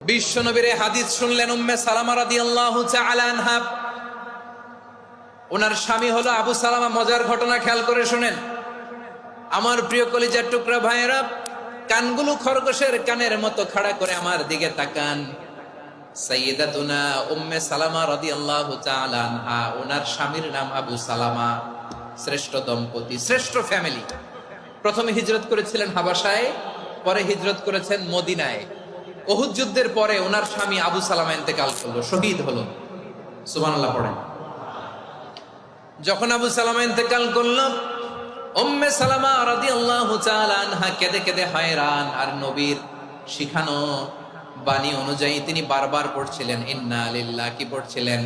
বিশ্বনবীর হাদিস শুনলেন উম্মে সালামা রাদিয়াল্লাহু তাআলা আনহা। ওনার স্বামী হলো আবু সালামা। মজার ঘটনা খেয়াল করে শুনেন আমার প্রিয় কলিজার টুকরা ভাইয়েরা, কানগুলো খরগোশের কানের মতো খাড়া করে আমার দিকে তাকান। সাইয়্যিদাতুনা উম্মে সালামা রাদিয়াল্লাহু তাআলা আনহা, ওনার স্বামীর নাম আবু সালামা। শ্রেষ্ঠ দম্পতি, শ্রেষ্ঠ ফ্যামিলি। প্রথমে হিজরত করেছিলেন হাবাসায়, পরে হিজরত করেছেন মদিনায়। উহুদ যুদ্ধের পরে ওনার স্বামী আবু সালামা ইন্তেকাল করলো, শহীদ হলো। সুবহানাল্লাহ পড়েন। যখন আবু সালামা ইন্তেকাল করলো, উম্মে সালামা রাদিয়াল্লাহু তাআলা আনহা কেঁদে কেঁদে হয়রান। আর নবীর শিখানো বাণী অনুযায়ী তিনি বারবার পড়ছিলেন ইন্না লিল্লাহ। কি পড়ছিলেন?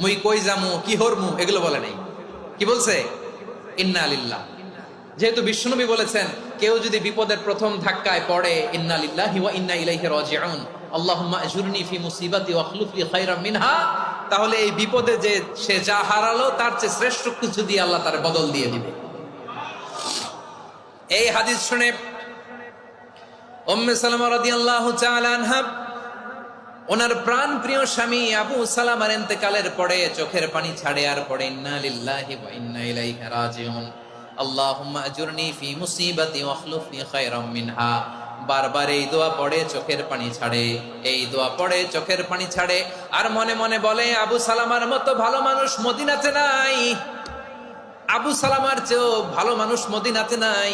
মুই কই যামু, কি হরমু, এগুলো বলে নাই। কি বলছে? ইন্না লিল্লাহ। যেহেতু বিশ্বনবী বলেছেন কেউ যদি বিপদের প্রথম ধাক্কায় পড়ে ইন্না লিল্লাহি ওয়া ইন্না ইলাইহি রাজিউন, আল্লাহুম্মা আজুরনি ফি মুসিবাতি ওয়া আখলুফ লি খায়রাম মিনহা, তাহলে এই বিপদে যে সে যা হারালো তার চেয়ে শ্রেষ্ঠ কিছু দিয়ে আল্লাহ তার বদল দিয়ে দিবে। এই হাদিস শুনে উম্মে সালামা রাদিয়াল্লাহু তাআলা আনহা ওনার প্রাণ প্রিয় স্বামী আবু সালামার ইন্তেকালের পরে চোখের পানি ছাড়ে আর পড়ে ইন্না লিল্লাহি ওয়া ইন্না ইলাইহি রাজিউন, আল্লাহুম্মা আজুরনি ফি মুসিবাতি ওয়া আখলুফ লি খায়রাম মিনহা। বারবার এই দোয়া পড়ে চোখের পানি ছাড়ে, এই দোয়া পড়ে চোখের পানি ছাড়ে। আর মনে মনে বলে আবু সালামার মতো ভালো মানুষ মদিনাতে নাই, আবু সালামার চেয়েও ভালো মানুষ মদিনাতে নাই।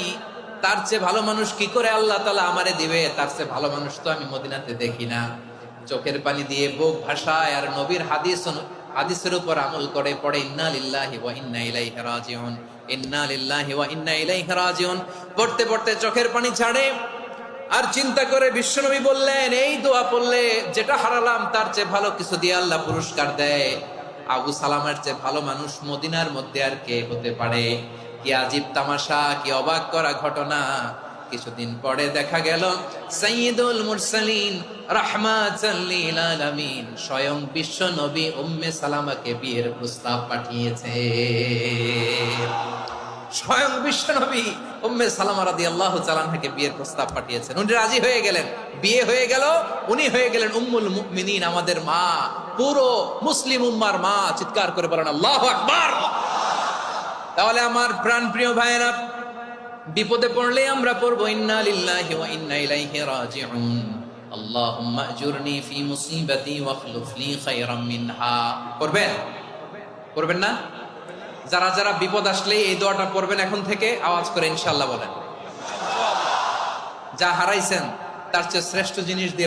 তার চেয়ে ভালো মানুষ কি করে আল্লাহ তাআলা আমারে দিবে? তার চেয়ে ভালো মানুষ তো আমি মদিনাতে দেখি না। চোখের পানি দিয়ে বুক ভাসায় আর নবীর হাদিসের উপর আমল করে পড়ে ইন্না লিল্লাহি ওয়া ইন্না ইলাইহি রাজিউন, ইন্না লিল্লাহি ওয়া ইন্না ইলাইহি রাজিউন। পড়তে পড়তে চোখের পানি ছাড়ে আর চিন্তা করে বিশ্বনবী বললেন এই দোয়া পড়লে যেটা হারালাম তার চেয়ে ভালো কিছু দিয়ে আল্লাহ পুরস্কার দেয়। আবু সালামার চেয়ে ভালো মানুষ মদিনার মধ্যে আর কে হতে পারে? কি আজীব তামাশা, কি অবাক করা ঘটনা। কিছুদিন পরে দেখা গেল সাইয়্যিদুল মুরসালিন রাহমাতাল লিল আলামিন স্বয়ং বিশ্ব নবী উম্মে সালামাকে বিয়ের প্রস্তাব পাঠিয়েছে। স্বয়ং বিশ্ব নবী উম্মে সালামা রাদিয়াল্লাহু তাআলা আনহাকে বিয়ের প্রস্তাব পাঠিয়েছেন। উনি রাজি হয়ে গেলেন, বিয়ে হয়ে গেল। উনি হয়ে গেলেন উম্মুল মুমিনিন, আমাদের মা, পুরো মুসলিম উম্মার মা। চিৎকার করে বলেন আল্লাহু আকবার। তাহলে আমার প্রাণ প্রিয় ভাইয়েরা, বিপদে পড়লে আমরা পড়বো ইন্না লিল্লাহি ওয়া ইন্না ইলাইহি রাজিউন, আল্লাহুম্মা আজুরনি ফি মুসিবাতি ওয়া আখলুফ লি খায়রাম মিনহা। পড়বেন? পড়বেন না? যারা যারা বিপদ আসলে এই দোয়াটা পড়বেন এখন থেকে আওয়াজ করে ইনশাআল্লাহ বলেন। যা হারাইছেন তার চেয়ে শ্রেষ্ঠ জিনিস দিয়ে